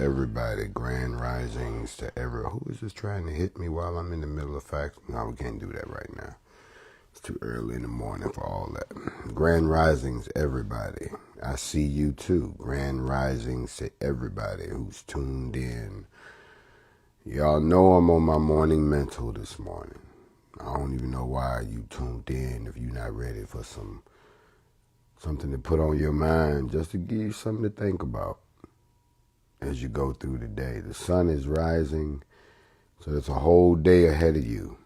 everybody. Grand risings to who is just trying to hit me while I'm in the middle of facts? No, we can't do that right now. It's too early in the morning for all that. Grand risings, everybody. I see you too. Grand risings to everybody who's tuned in. Y'all know I'm on my morning mental this morning. I don't even know why you tuned in if you're not ready for something to put on your mind, just to give you something to think about as you go through the day. The sun is rising, so there's a whole day ahead of you.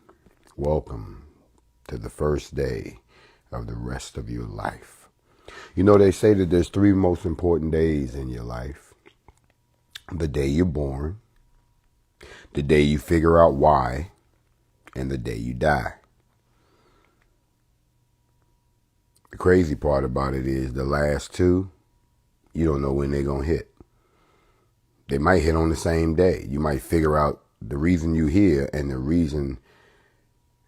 Welcome to the first day of the rest of your life. You know, they say that there's three most important days in your life. The day you're born, the day you figure out why, and the day you die. The crazy part about it is the last two, you don't know when they're going to hit. They might hit on the same day. You might figure out the reason you here and the reason,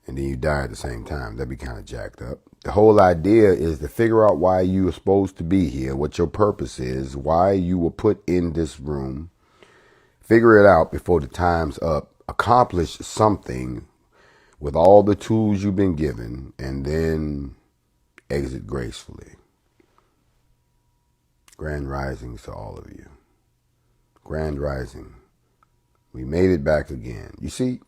and then you die at the same time. That'd be kind of jacked up. The whole idea is to figure out why you are supposed to be here, what your purpose is, why you were put in this room. Figure it out before the time's up. Accomplish something with all the tools you've been given, and then exit gracefully. Grand risings to all of you. Grand rising. We made it back again. You see,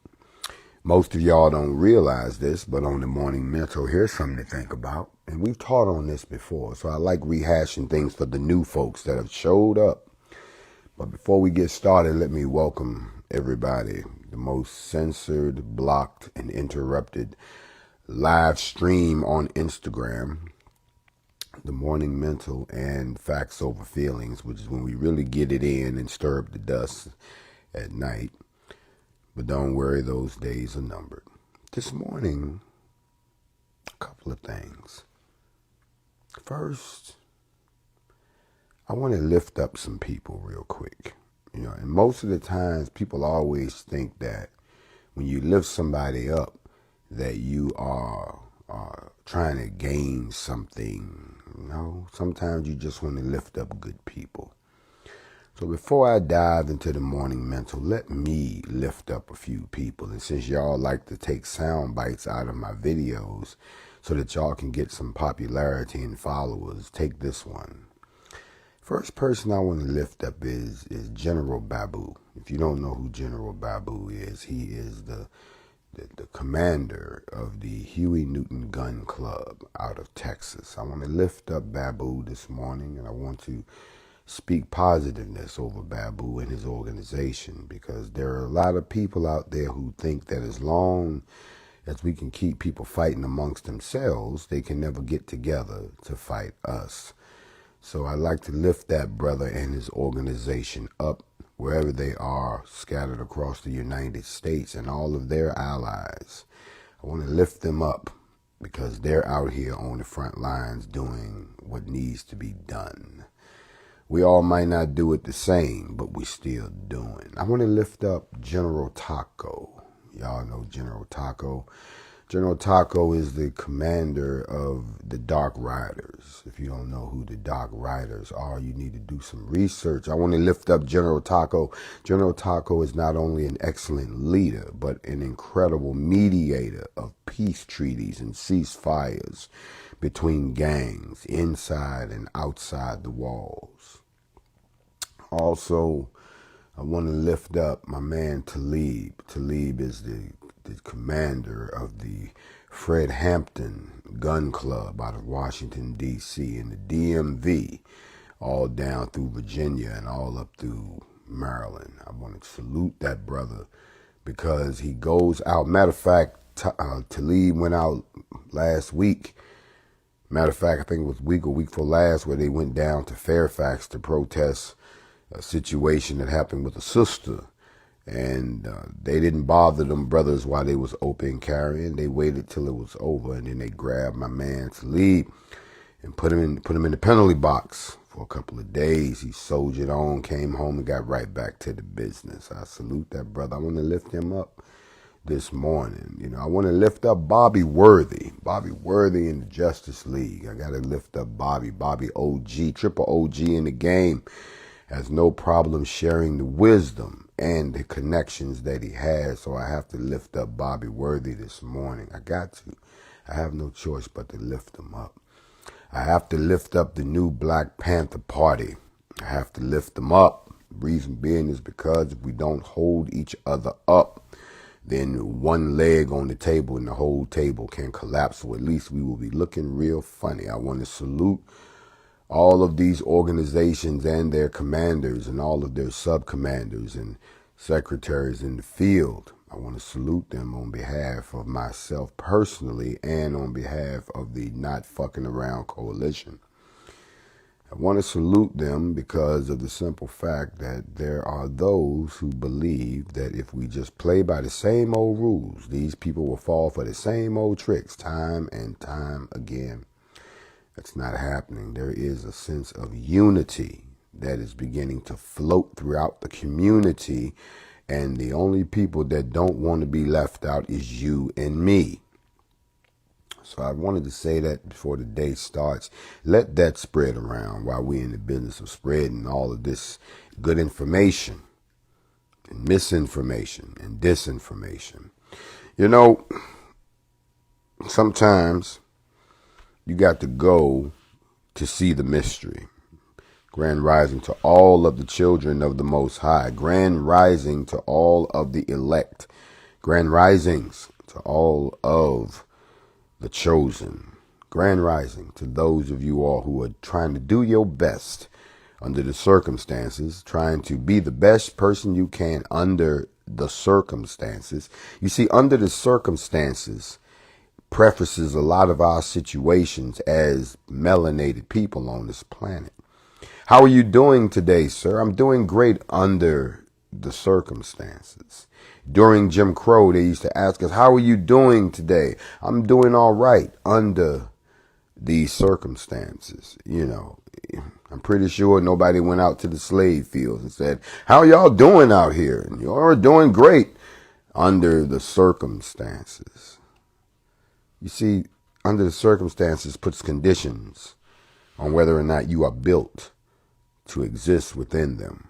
most of y'all don't realize this, but on the morning mental, here's something to think about. And we've taught on this before, so I like rehashing things for the new folks that have showed up. But before we get started, let me welcome everybody. The most censored, blocked, and interrupted live stream on Instagram. The morning mental and facts over feelings, which is when we really get it in and stir up the dust at night. But don't worry, those days are numbered. This morning, a couple of things. First, I want to lift up some people real quick. You know, and most of the times people always think that when you lift somebody up, that you are trying to gain something. No, sometimes you just want to lift up good people. So before I dive into the morning mental, let me lift up a few people. And since y'all like to take sound bites out of my videos so that y'all can get some popularity and followers, take this one. First person I want to lift up is General Babu. If you don't know who General Babu is, he is the commander of the Huey Newton Gun Club out of Texas. I want to lift up Babu this morning, and I want to speak positiveness over Babu and his organization, because there are a lot of people out there who think that as long as we can keep people fighting amongst themselves, they can never get together to fight us. So I'd like to lift that brother and his organization up wherever they are scattered across the United States and all of their allies. I want to lift them up because they're out here on the front lines doing what needs to be done. We all might not do it the same, but we still doing. I want to lift up General Taco. Y'all know General Taco. General Taco is the commander of the Dark Riders. If you don't know who the Dark Riders are, you need to do some research. I want to lift up General Taco. General Taco is not only an excellent leader, but an incredible mediator of peace treaties and ceasefires between gangs inside and outside the walls. Also, I want to lift up my man Talib. Talib is the commander of the Fred Hampton Gun Club out of Washington, D.C. and the DMV, all down through Virginia and all up through Maryland. I want to salute that brother because he goes out. Matter of fact, Talib went out last week. Matter of fact, I think it was week before last, where they went down to Fairfax to protest a situation that happened with a sister. And they didn't bother them brothers while they was open carrying. They waited till it was over, and then they grabbed my man Talib and put him in the penalty box for a couple of days. He soldiered on, came home, and got right back to the business. I salute that brother. I want to lift him up this morning. You know, I want to lift up Bobby Worthy in the Justice League. I got to lift up Bobby OG, triple OG in the game. has no problem sharing the wisdom and the connections that he has. So I have to lift up Bobby Worthy this morning. I got to. I have no choice but to lift him up. I have to lift up the new Black Panther Party. I have to lift them up. Reason being is because if we don't hold each other up, then one leg on the table and the whole table can collapse. So at least we will be looking real funny. I want to salute all of these organizations and their commanders and all of their sub-commanders and secretaries in the field. I want to salute them on behalf of myself personally and on behalf of the Not Fucking Around Coalition. I want to salute them because of the simple fact that there are those who believe that if we just play by the same old rules, these people will fall for the same old tricks time and time again. That's not happening. There is a sense of unity that is beginning to float throughout the community, and the only people that don't want to be left out is you and me. So I wanted to say that before the day starts. Let that spread around while we're in the business of spreading all of this good information and misinformation and disinformation. You know, sometimes you got to go to see the mystery. Grand rising to all of the children of the Most High. Grand rising to all of the elect. Grand risings to all of the chosen. Grand rising to those of you all who are trying to do your best under the circumstances, trying to be the best person you can under the circumstances. You see, under the circumstances prefaces a lot of our situations as melanated people on this planet. How are you doing today, sir? I'm doing great under the circumstances. During Jim Crow, they used to ask us, how are you doing today? I'm doing all right under these circumstances. You know, I'm pretty sure nobody went out to the slave fields and said, how y'all doing out here? And you're doing great under the circumstances. You see, under the circumstances puts conditions on whether or not you are built to exist within them.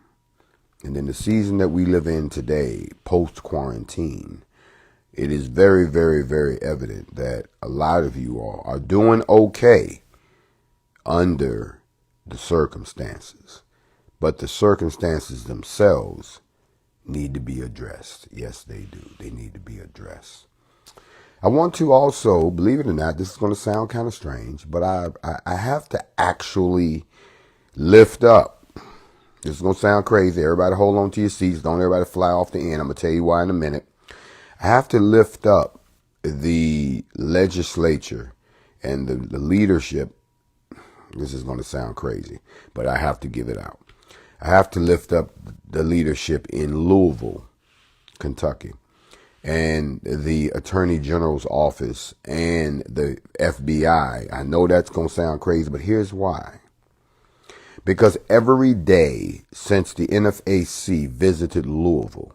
And in the season that we live in today, post-quarantine, it is very, very, very evident that a lot of you all are doing okay under the circumstances. But the circumstances themselves need to be addressed. Yes, they do. They need to be addressed. I want to also, believe it or not, this is going to sound kind of strange, but I have to actually lift up. This is going to sound crazy. Everybody hold on to your seats. Don't everybody fly off the end. I'm going to tell you why in a minute. I have to lift up the legislature and the leadership. This is going to sound crazy, but I have to give it out. I have to lift up the leadership in Louisville, Kentucky, and the Attorney General's office and the FBI. I know that's going to sound crazy, but here's why. Because every day since the NFAC visited Louisville,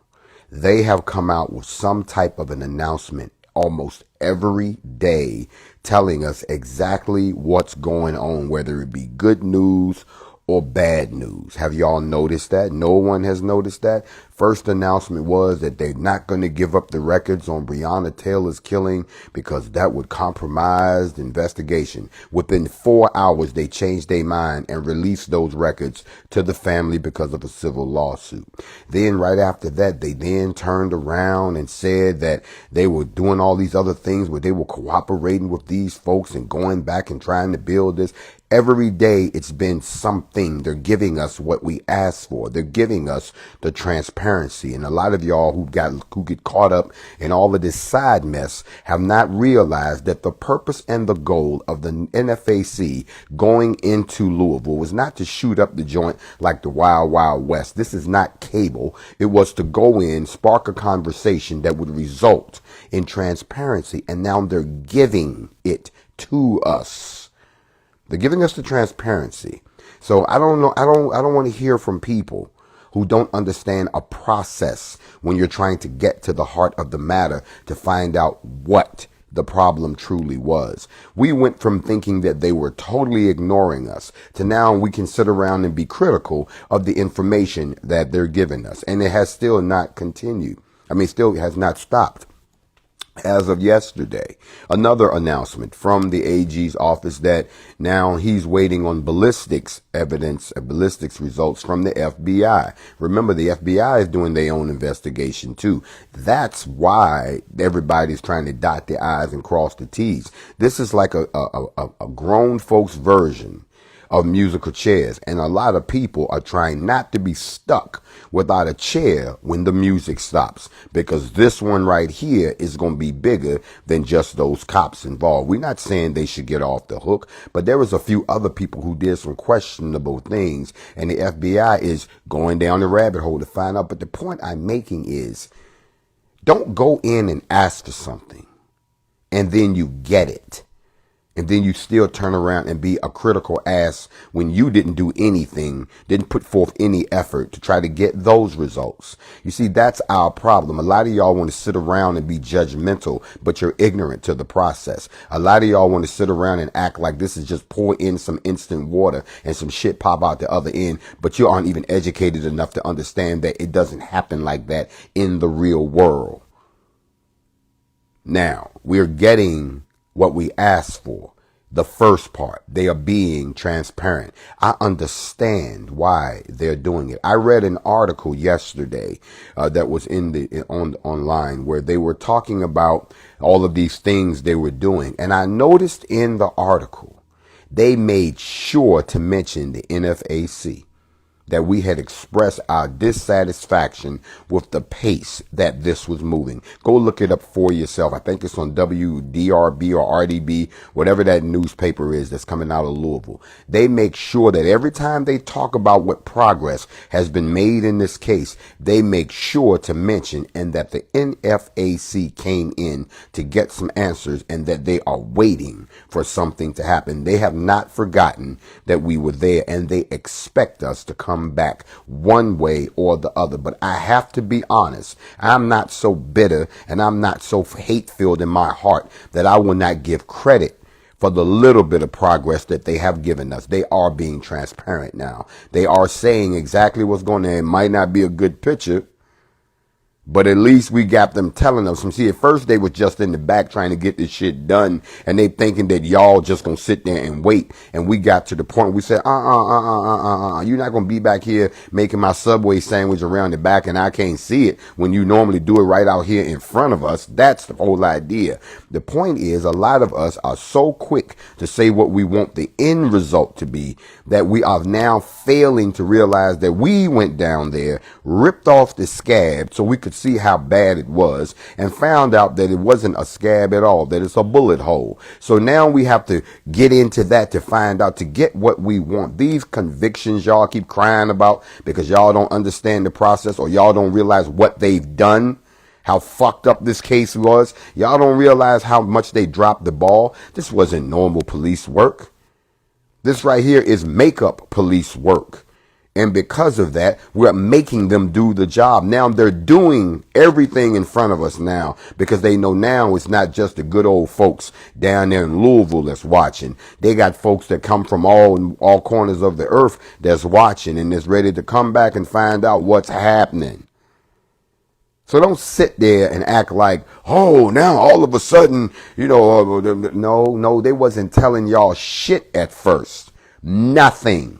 they have come out with some type of an announcement almost every day telling us exactly what's going on, whether it be good news or bad news. Have y'all noticed that? No one has noticed that. First announcement was that they're not going to give up the records on Breonna Taylor's killing because that would compromise the investigation. Within 4 hours, they changed their mind and released those records to the family because of a civil lawsuit. Then right after that, they then turned around and said that they were doing all these other things where they were cooperating with these folks and going back and trying to build this. Every day it's been something. They're giving us what we asked for. They're giving us the transparency. And a lot of y'all who get caught up in all of this side mess have not realized that the purpose and the goal of the NFAC going into Louisville was not to shoot up the joint like the Wild Wild West. This is not cable. It was to go in, spark a conversation that would result in transparency. And now they're giving it to us. They're giving us the transparency. So I don't know. I don't want to hear from people who don't understand a process when you're trying to get to the heart of the matter to find out what the problem truly was. We went from thinking that they were totally ignoring us to now we can sit around and be critical of the information that they're giving us. And it has still not continued. Still has not stopped. As of yesterday, another announcement from the AG's office that now he's waiting on ballistics evidence, ballistics results from the FBI. Remember, the FBI is doing their own investigation too. That's why everybody's trying to dot the I's and cross the T's. This is like a grown folks version of musical chairs. And a lot of people are trying not to be stuck without a chair when the music stops, because this one right here is going to be bigger than just those cops involved. We're not saying they should get off the hook, but there was a few other people who did some questionable things, and the FBI is going down the rabbit hole to find out. But the point I'm making is, don't go in and ask for something and then you get it. And then you still turn around and be a critical ass when you didn't do anything, didn't put forth any effort to try to get those results. You see, that's our problem. A lot of y'all want to sit around and be judgmental, but you're ignorant to the process. A lot of y'all want to sit around and act like this is just pour in some instant water and some shit pop out the other end, but you aren't even educated enough to understand that it doesn't happen like that in the real world. Now, we're getting what we asked for. The first part, they are being transparent. I understand why they're doing it. I read an article yesterday that was online where they were talking about all of these things they were doing. And I noticed in the article, they made sure to mention the NFAC, that we had expressed our dissatisfaction with the pace that this was moving. Go look it up for yourself. I think it's on WDRB or RDB, whatever that newspaper is that's coming out of Louisville. They make sure that every time they talk about what progress has been made in this case, they make sure to mention and that the NFAC came in to get some answers and that they are waiting for something to happen. They have not forgotten that we were there, and they expect us to come back one way or the other. But I have to be honest, I'm not so bitter and I'm not so hate-filled in my heart that I will not give credit for the little bit of progress that they have given us. They are being transparent now. They are saying exactly what's going on. It might not be a good picture, but at least we got them telling us. See, at first they was just in the back trying to get this shit done, and they thinking that y'all just gonna sit there and wait. And we got to the point we said, you're not gonna be back here making my Subway sandwich around the back and I can't see it when you normally do it right out here in front of us. That's the whole idea. The point is, a lot of us are so quick to say what we want the end result to be that we are now failing to realize that we went down there, ripped off the scab so we could see how bad it was, and found out that it wasn't a scab at all, that it's a bullet hole. So now we have to get into that to find out, to get what we want. These convictions y'all keep crying about because y'all don't understand the process, or y'all don't realize what they've done, how fucked up this case was. Y'all don't realize how much they dropped the ball. This wasn't normal police work. This right here is makeup police work. And because of that, we're making them do the job. Now they're doing everything in front of us now because they know now it's not just the good old folks down there in Louisville that's watching. They got folks that come from all corners of the earth that's watching and is ready to come back and find out what's happening. So don't sit there and act like, oh, now all of a sudden, no, they wasn't telling y'all shit at first. Nothing.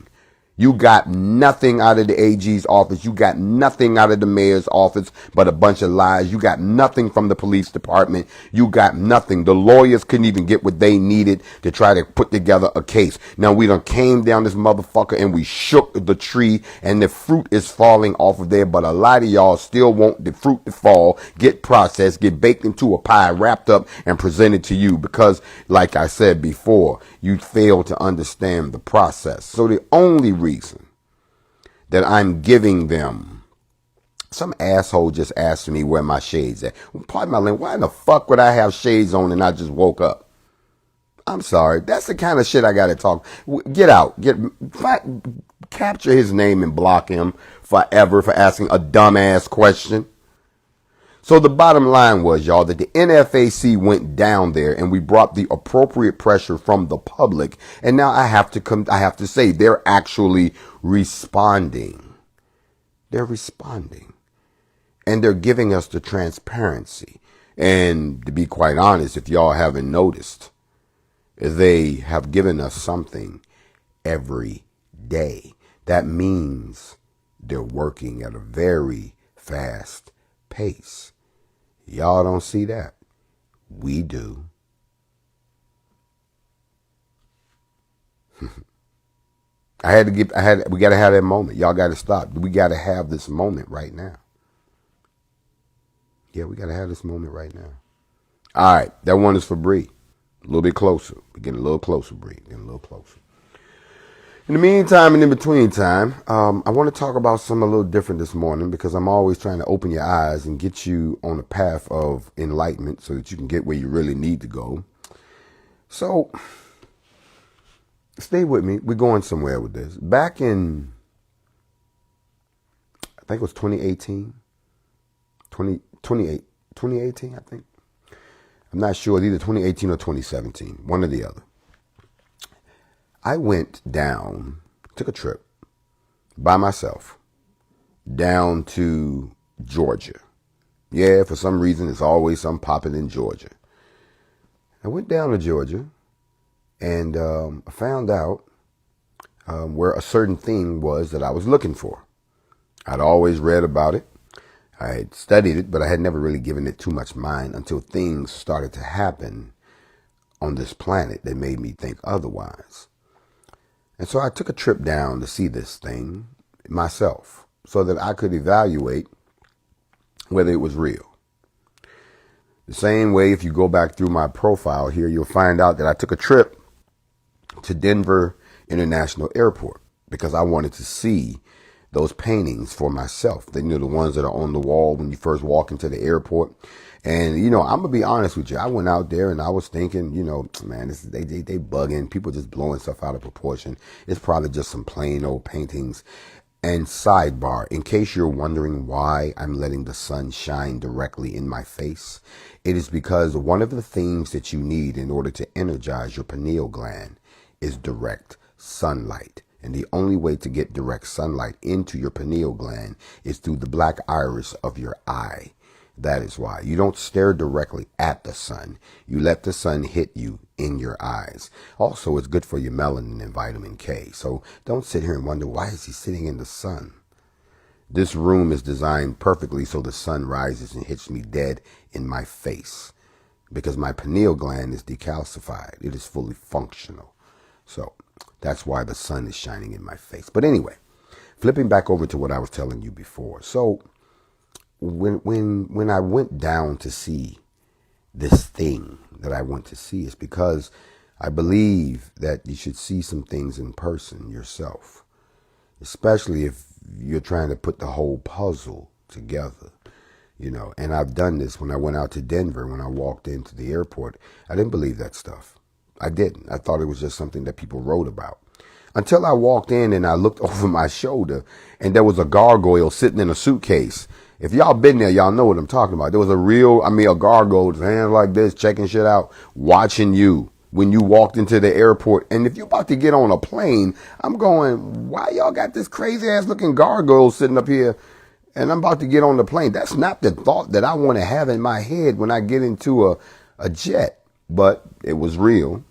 You got nothing out of the AG's office. You got nothing out of the mayor's office but a bunch of lies. You got nothing from the police department. You got nothing. The lawyers couldn't even get what they needed to try to put together a case. Now we done came down this motherfucker and we shook the tree and the fruit is falling off of there. But a lot of y'all still want the fruit to fall, get processed, get baked into a pie, wrapped up and presented to you because, like I said before, you fail to understand the process. So the only reason that I'm giving them, some asshole just asked me where my shades at. Well, pardon my language, why in the fuck would I have shades on and I just woke up? I'm sorry. That's the kind of shit I got to talk. Get out. Capture his name and block him forever for asking a dumbass question. So the bottom line was, y'all, that the NFAC went down there and we brought the appropriate pressure from the public. And now I have to say they're actually responding. They're responding. And they're giving us the transparency. And to be quite honest, if y'all haven't noticed, they have given us something every day. That means they're working at a very fast pace. Y'all don't see that. We do. We got to have that moment. Y'all got to stop. We got to have this moment right now. Yeah, we got to have this moment right now. All right, that one is for Bree. A little bit closer. We're getting a little closer, Bree. Getting a little closer. In the meantime and in between time, I want to talk about something a little different this morning because I'm always trying to open your eyes and get you on a path of enlightenment so that you can get where you really need to go. So, stay with me. We're going somewhere with this. Back in, I think it was 2018, 2018, I think. I'm not sure, either 2018 or 2017, one or the other. I went down, took a trip by myself down to Georgia. Yeah, for some reason, it's always something popping in Georgia. I went down to Georgia and I found out where a certain thing was that I was looking for. I'd always read about it. I had studied it, but I had never really given it too much mind until things started to happen on this planet that made me think otherwise. And so I took a trip down to see this thing myself so that I could evaluate whether it was real. The same way, if you go back through my profile here, you'll find out that I took a trip to Denver International Airport because I wanted to see those paintings for myself. The ones that are on the wall when you first walk into the airport. And, I'm going to be honest with you. I went out there and I was thinking, man, they bugging. People just blowing stuff out of proportion. It's probably just some plain old paintings. And sidebar, in case you're wondering why I'm letting the sun shine directly in my face, it is because one of the things that you need in order to energize your pineal gland is direct sunlight. And the only way to get direct sunlight into your pineal gland is through the black iris of your eye. That is why. You don't stare directly at the sun. You let the sun hit you in your eyes. Also, it's good for your melanin and vitamin K. So don't sit here and wonder, why is he sitting in the sun? This room is designed perfectly so the sun rises and hits me dead in my face. Because my pineal gland is decalcified. It is fully functional. So that's why the sun is shining in my face. But anyway, flipping back over to what I was telling you before. So when I went down to see this thing that I went to see, it's because I believe that you should see some things in person yourself, especially if you're trying to put the whole puzzle together, and I've done this when I went out to Denver. When I walked into the airport, I didn't believe that stuff. I didn't. I thought it was just something that people wrote about. Until I walked in and I looked over my shoulder and there was a gargoyle sitting in a suitcase. If y'all been there, y'all know what I'm talking about. There was a gargoyle with hands like this, checking shit out, watching you when you walked into the airport. And if you're about to get on a plane, I'm going, why y'all got this crazy ass looking gargoyle sitting up here? And I'm about to get on the plane. That's not the thought that I want to have in my head when I get into a jet. But it was real.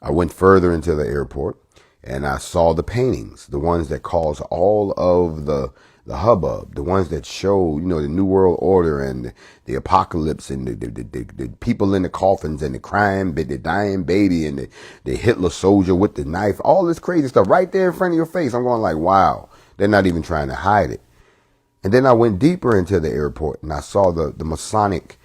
I went further into the airport and I saw the paintings, the ones that caused all of the hubbub, the ones that show, the New World Order and the apocalypse and the people in the coffins and the crime, the dying baby and the Hitler soldier with the knife, all this crazy stuff right there in front of your face. I'm going like, wow, they're not even trying to hide it. And then I went deeper into the airport and I saw the Masonic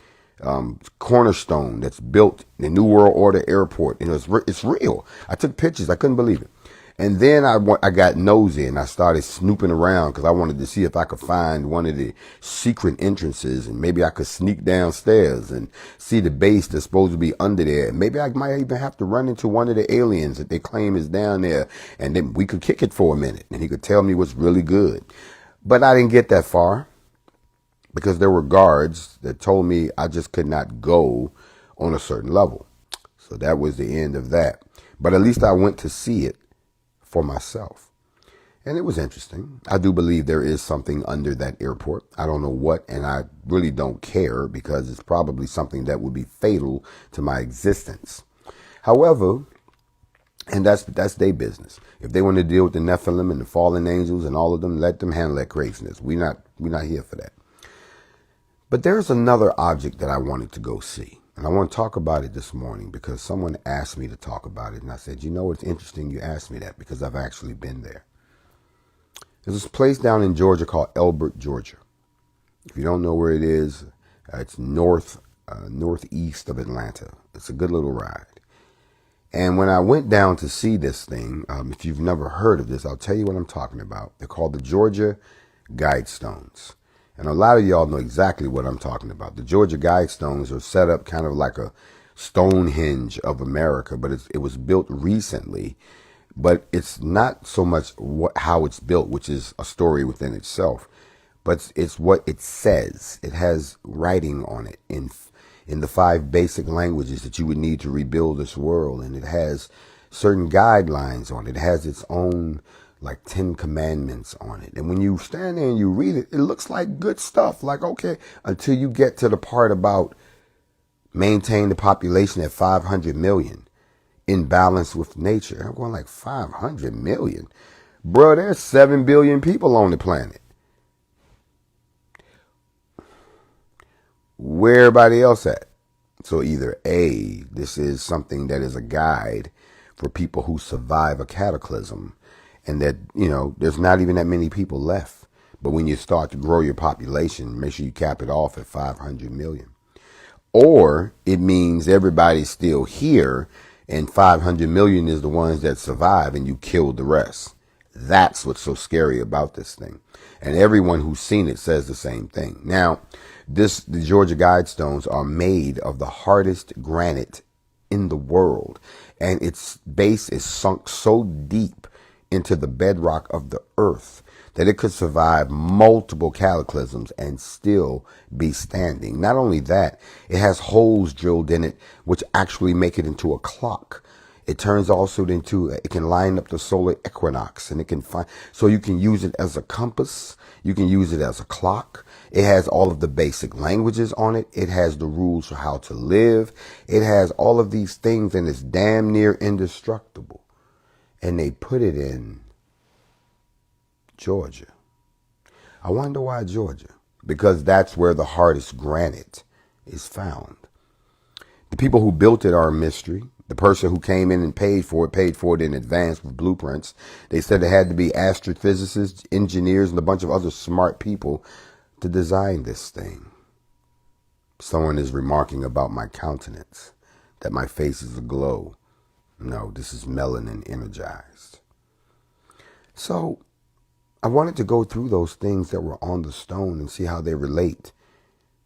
cornerstone that's built in the New World Order airport. And it's real. I took pictures. I couldn't believe it. And then I got nosy and I started snooping around because I wanted to see if I could find one of the secret entrances and maybe I could sneak downstairs and see the base that's supposed to be under there. And maybe I might even have to run into one of the aliens that they claim is down there and then we could kick it for a minute and he could tell me what's really good. But I didn't get that far because there were guards that told me I just could not go on a certain level. So that was the end of that. But at least I went to see it for myself. And it was interesting. I do believe there is something under that airport. I don't know what, and I really don't care because it's probably something that would be fatal to my existence. However, and that's their business. If they want to deal with the Nephilim and the fallen angels and all of them, let them handle that craziness. We're not here for that. But there's another object that I wanted to go see. And I want to talk about it this morning because someone asked me to talk about it. And I said, you know, it's interesting you asked me that because I've actually been there. There's this place down in Georgia called Elbert, Georgia. If you don't know where it is, it's northeast of Atlanta. It's a good little ride. And when I went down to see this thing, if you've never heard of this, I'll tell you what I'm talking about. They're called the Georgia Guidestones. And a lot of y'all know exactly what I'm talking about. The Georgia Guidestones are set up kind of like a Stonehenge of America, but it was built recently. But it's not so much how it's built, which is a story within itself, but it's what it says. It has writing on it in the 5 basic languages that you would need to rebuild this world. And it has certain guidelines on it. It has its own like 10 commandments on it. And when you stand there and you read it, it looks like good stuff. Like, okay, until you get to the part about maintain the population at 500 million in balance with nature. I'm going like 500 million. Bro, there's 7 billion people on the planet. Where everybody else at? So either A, this is something that is a guide for people who survive a cataclysm and that, you know, there's not even that many people left. But when you start to grow your population, make sure you cap it off at 500 million. Or it means everybody's still here and 500 million is the ones that survive and you killed the rest. That's what's so scary about this thing. And everyone who's seen it says the same thing. Now, the Georgia Guidestones are made of the hardest granite in the world. And its base is sunk so deep into the bedrock of the earth that it could survive multiple cataclysms and still be standing. Not only that, it has holes drilled in it, which actually make it into a clock. It turns also into, it can line up the solar equinox and it can find, so you can use it as a compass. You can use it as a clock. It has all of the basic languages on it. It has the rules for how to live. It has all of these things and it's damn near indestructible. And they put it in Georgia. I wonder why Georgia? Because that's where the hardest granite is found. The people who built it are a mystery. The person who came in and paid for it in advance with blueprints. They said it had to be astrophysicists, engineers, and a bunch of other smart people to design this thing. Someone is remarking about my countenance, that my face is aglow. No, this is melanin energized. So I wanted to go through those things that were on the stone and see how they relate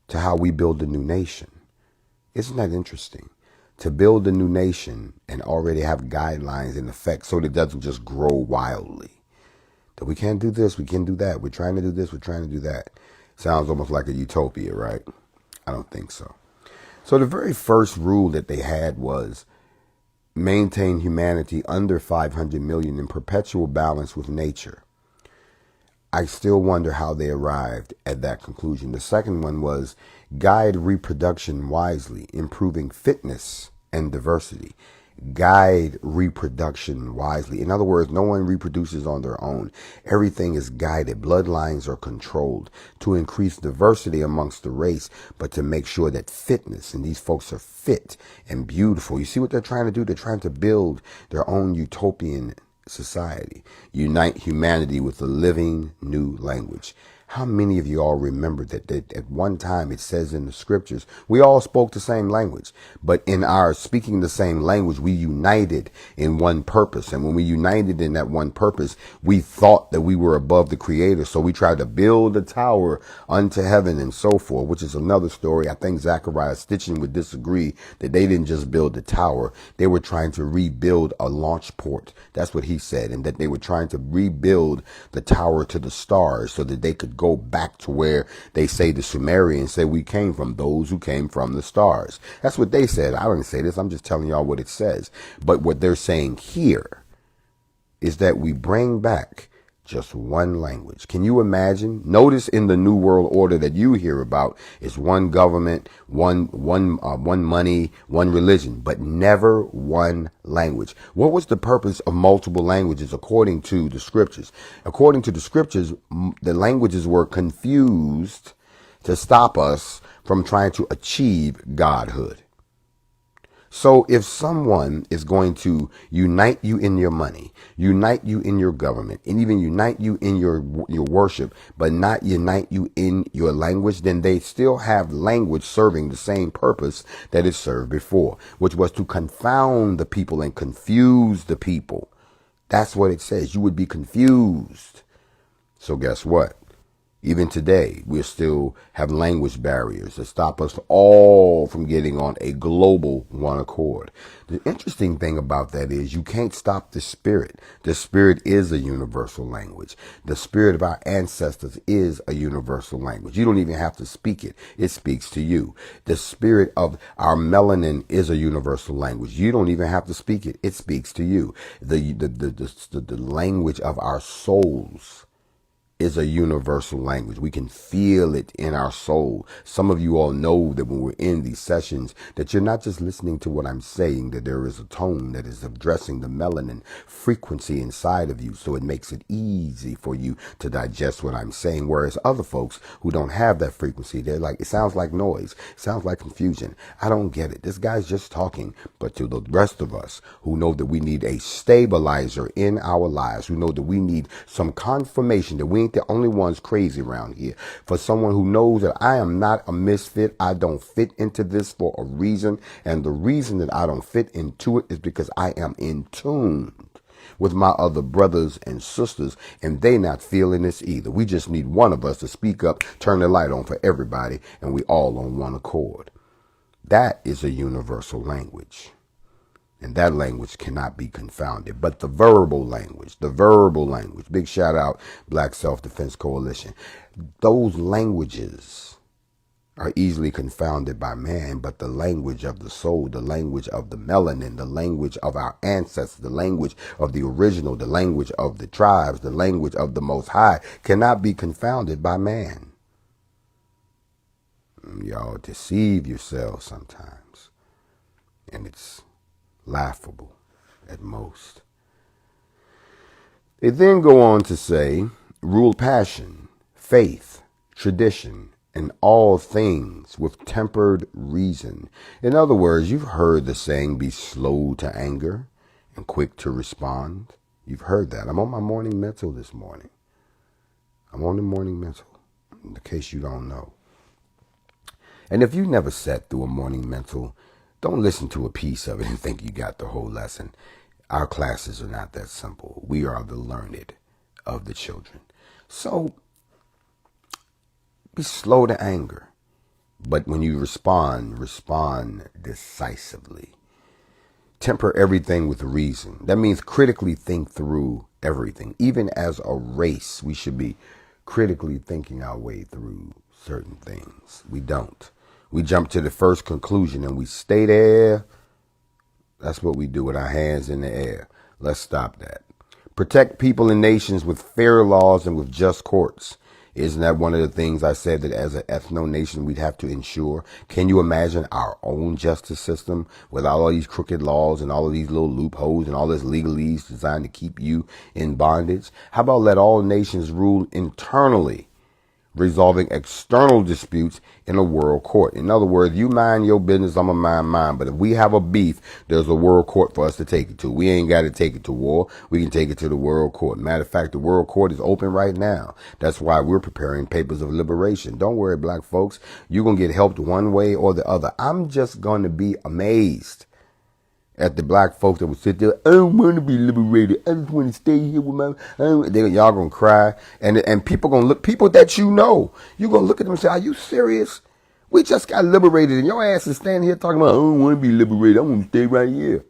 to how we build a new nation. Isn't that interesting? To build a new nation and already have guidelines in effect so that it doesn't just grow wildly. That we can't do this, we can't do that. We're trying to do this, we're trying to do that. Sounds almost like a utopia, right? I don't think so. So the very first rule that they had was maintain humanity under 500 million in perpetual balance with nature. I still wonder how they arrived at that conclusion. The second one was guide reproduction wisely, improving fitness and diversity. Guide reproduction wisely. In other words, no one reproduces on their own. Everything is guided. Bloodlines are controlled to increase diversity amongst the race, but to make sure that fitness, and these folks are fit and beautiful. You see what they're trying to do? They're trying to build their own utopian society, unite humanity with a living new language. How many of you all remember that at one time it says in the scriptures, we all spoke the same language, but in our speaking the same language, we united in one purpose. And when we united in that one purpose, we thought that we were above the creator. So we tried to build a tower unto heaven and so forth, which is another story. I think Zechariah Stitchin would disagree that they didn't just build the tower. They were trying to rebuild a launch port. That's what he said. And that they were trying to rebuild the tower to the stars so that they could go back to where they say the Sumerians say we came from, those who came from the stars. That's what they said. I didn't say this. I'm just telling y'all what it says. But what they're saying here is that we bring back just one language. Can you imagine? Notice in the New World Order that you hear about is one government, one money, one religion, but never one language. What was the purpose of multiple languages according to the scriptures? According to the scriptures, the languages were confused to stop us from trying to achieve godhood. So if someone is going to unite you in your money, unite you in your government, and even unite you in your worship, but not unite you in your language, then they still have language serving the same purpose that it served before, which was to confound the people and confuse the people. That's what it says. You would be confused. So guess what? Even today, we still have language barriers that stop us all from getting on a global one accord. The interesting thing about that is you can't stop the spirit. The spirit is a universal language. The spirit of our ancestors is a universal language. You don't even have to speak it. It speaks to you. The spirit of our melanin is a universal language. You don't even have to speak it. It speaks to you. The language of our souls is a universal language. We can feel it in our soul. Some of you all know that when we're in these sessions, that you're not just listening to what I'm saying, that there is a tone that is addressing the melanin frequency inside of you. So it makes it easy for you to digest what I'm saying. Whereas other folks who don't have that frequency, they're like, it sounds like noise. It sounds like confusion. I don't get it. This guy's just talking. But to the rest of us who know that we need a stabilizer in our lives, who know that we need some confirmation that we ain't the only ones crazy around here. For someone who knows that I am not a misfit, I don't fit into this for a reason. And the reason that I don't fit into it is because I am in tune with my other brothers and sisters, and they not feeling this either. We just need one of us to speak up, turn the light on for everybody, and we all on one accord. That is a universal language. And that language cannot be confounded. But the verbal language, big shout out, Black Self-Defense Coalition. Those languages are easily confounded by man, but the language of the soul, the language of the melanin, the language of our ancestors, the language of the original, the language of the tribes, the language of the Most High cannot be confounded by man. Y'all deceive yourselves sometimes. And it's laughable at most. They then go on to say, rule passion, faith, tradition, and all things with tempered reason. In other words, you've heard the saying, be slow to anger and quick to respond. You've heard that. I'm on my morning mental this morning. I'm on the morning mental, in case you don't know. And if you never sat through a morning mental, don't listen to a piece of it and think you got the whole lesson. Our classes are not that simple. We are the learned of the children. So be slow to anger. But when you respond decisively. Temper everything with reason. That means critically think through everything. Even as a race, we should be critically thinking our way through certain things. We don't. We jump to the first conclusion and we stay there. That's what we do with our hands in the air. Let's stop that. Protect people and nations with fair laws and with just courts. Isn't that one of the things I said that as an ethno-nation we'd have to ensure? Can you imagine our own justice system without all these crooked laws and all of these little loopholes and all this legalese designed to keep you in bondage? How about let all nations rule internally, resolving external disputes in a world court? In other words, you mind your business, I'm going to mind mine. But if we have a beef, there's a world court for us to take it to. We ain't got to take it to war. We can take it to the world court. Matter of fact, the world court is open right now. That's why we're preparing papers of liberation. Don't worry, black folks. You're going to get helped one way or the other. I'm just going to be amazed at the black folks that would sit there, I don't want to be liberated. I just want to stay here with my, y'all gonna cry. And people gonna look, people that you know, you gonna look at them and say, are you serious? We just got liberated and your ass is standing here talking about, I don't want to be liberated. I want to stay right here.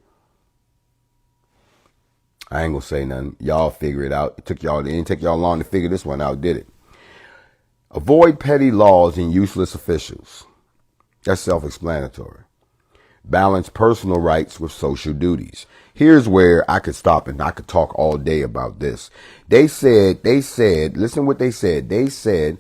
I ain't gonna say nothing. Y'all figure it out. It didn't take y'all long to figure this one out, did it? Avoid petty laws and useless officials. That's self-explanatory. Balance personal rights with social duties. Here's where I could stop and I could talk all day about this. They said, listen what they said. They said,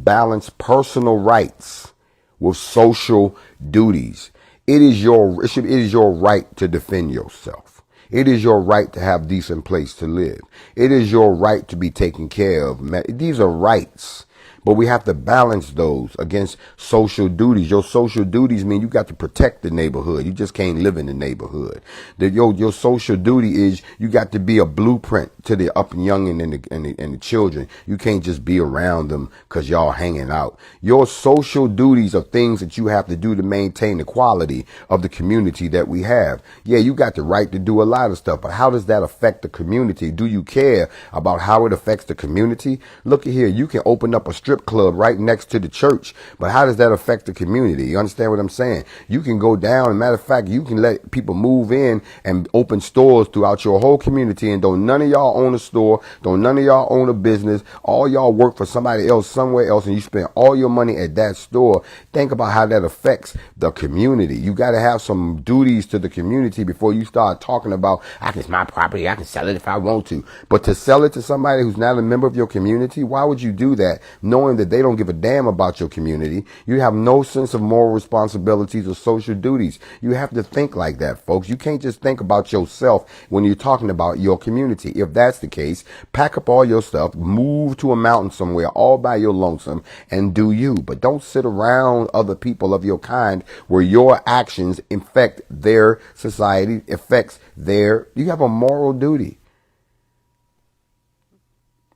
balance personal rights with social duties. It is your right to defend yourself. It is your right to have a decent place to live. It is your right to be taken care of. These are rights. But we have to balance those against social duties. Your social duties mean you got to protect the neighborhood. You just can't live in the neighborhood. Your social duty is you got to be a blueprint to the up and young and the children. You can't just be around them because y'all hanging out. Your social duties are things that you have to do to maintain the quality of the community that we have. Yeah, you got the right to do a lot of stuff, but how does that affect the community? Do you care about how it affects the community? Look at here. You can open up a strip club right next to the church, but how does that affect the community? You understand what I'm saying? You can go down, matter of fact, you can let people move in and open stores throughout your whole community, and don't none of y'all own a store, don't none of y'all own a business, all y'all work for somebody else somewhere else, and you spend all your money at that store. Think about how that affects the community. You got to have some duties to the community before you start talking about, it's my property, I can sell it if I want to. But to sell it to somebody who's not a member of your community, why would you do that, knowing that they don't give a damn about your community? You have no sense of moral responsibilities or social duties. You have to think like that, folks. You can't just think about yourself when you're talking about your community. If that's the case, pack up all your stuff, move to a mountain somewhere all by your lonesome, and do you. But don't sit around other people of your kind where your actions affect their society, you have a moral duty.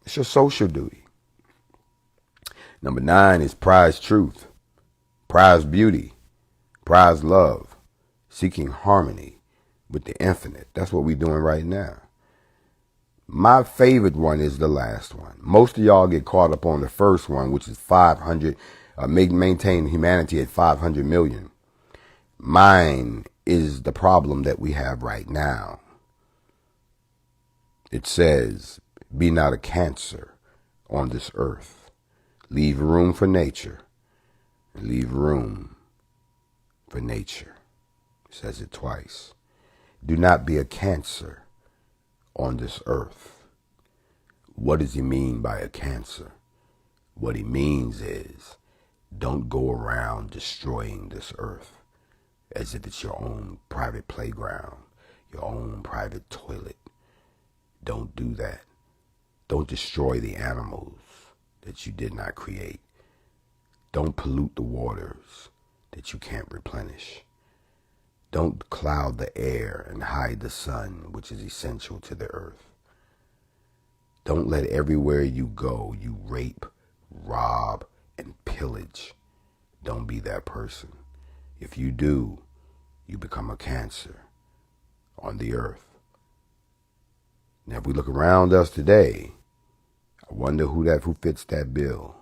It's your social duty. Number 9 is prize truth, prize beauty, prize love, seeking harmony with the infinite. That's what we're doing right now. My favorite one is the last one. Most of y'all get caught up on the first one, which is 500, maintain humanity at 500 million. Mine is the problem that we have right now. It says, be not a cancer on this earth. Leave room for nature. Leave room for nature. It says it twice. Do not be a cancer on this earth. What does he mean by a cancer? What he means is, don't go around destroying this earth as if it's your own private playground, your own private toilet. Don't do that. Don't destroy the animals that you did not create. Don't pollute the waters that you can't replenish. Don't cloud the air and hide the sun, which is essential to the earth. Don't let everywhere you go, you rape, rob, and pillage. Don't be that person. If you do, you become a cancer on the earth. Now, if we look around us today, I wonder who fits that bill.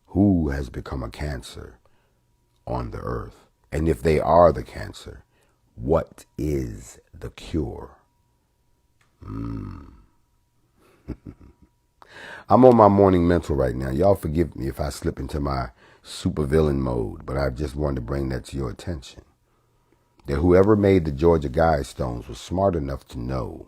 Who has become a cancer on the earth? And if they are the cancer, what is the cure? I'm on my morning mental right now. Y'all forgive me if I slip into my supervillain mode, but I just wanted to bring that to your attention. That whoever made the Georgia Guidestones was smart enough to know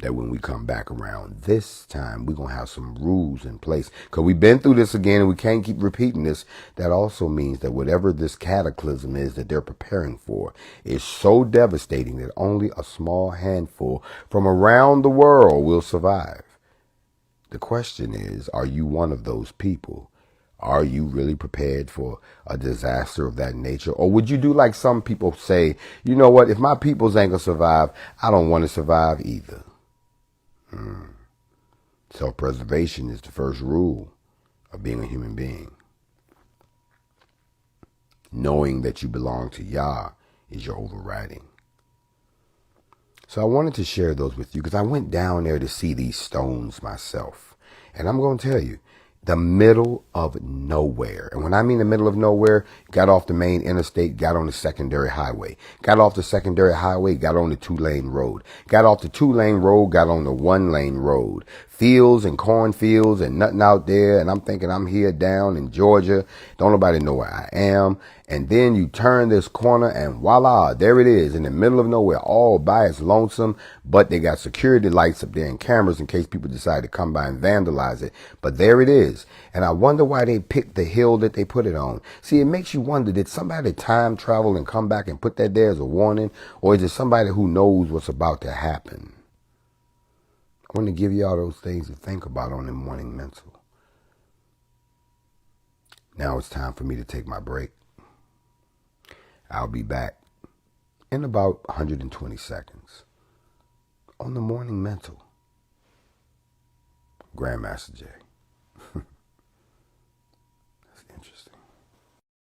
that when we come back around this time, we're going to have some rules in place. Because we've been through this again and we can't keep repeating this. That also means that whatever this cataclysm is that they're preparing for is so devastating that only a small handful from around the world will survive. The question is, are you one of those people? Are you really prepared for a disaster of that nature? Or would you do like some people say, you know what, if my peoples ain't going to survive, I don't want to survive either. Self-preservation is the first rule of being a human being. Knowing that you belong to Yah is your overriding. So I wanted to share those with you because I went down there to see these stones myself. And I'm going to tell you, the middle of nowhere. And when I mean the middle of nowhere, got off the main interstate, got on the secondary highway. Got off the secondary highway, got on the 2-lane road. Got off the 2-lane road, got on the 1-lane road. fields and cornfields and nothing out there. And I'm thinking I'm here down in Georgia. Don't nobody know where I am. And then you turn this corner and voila, there it is in the middle of nowhere, all by its lonesome. But they got security lights up there and cameras in case people decide to come by and vandalize it. But there it is. And I wonder why they picked the hill that they put it on. See, it makes you wonder, did somebody time travel and come back and put that there as a warning? Or is it somebody who knows what's about to happen? I want to give you all those things to think about on the morning mental. Now it's time for me to take my break. I'll be back in about 120 seconds on the morning mental. Grandmaster Jay.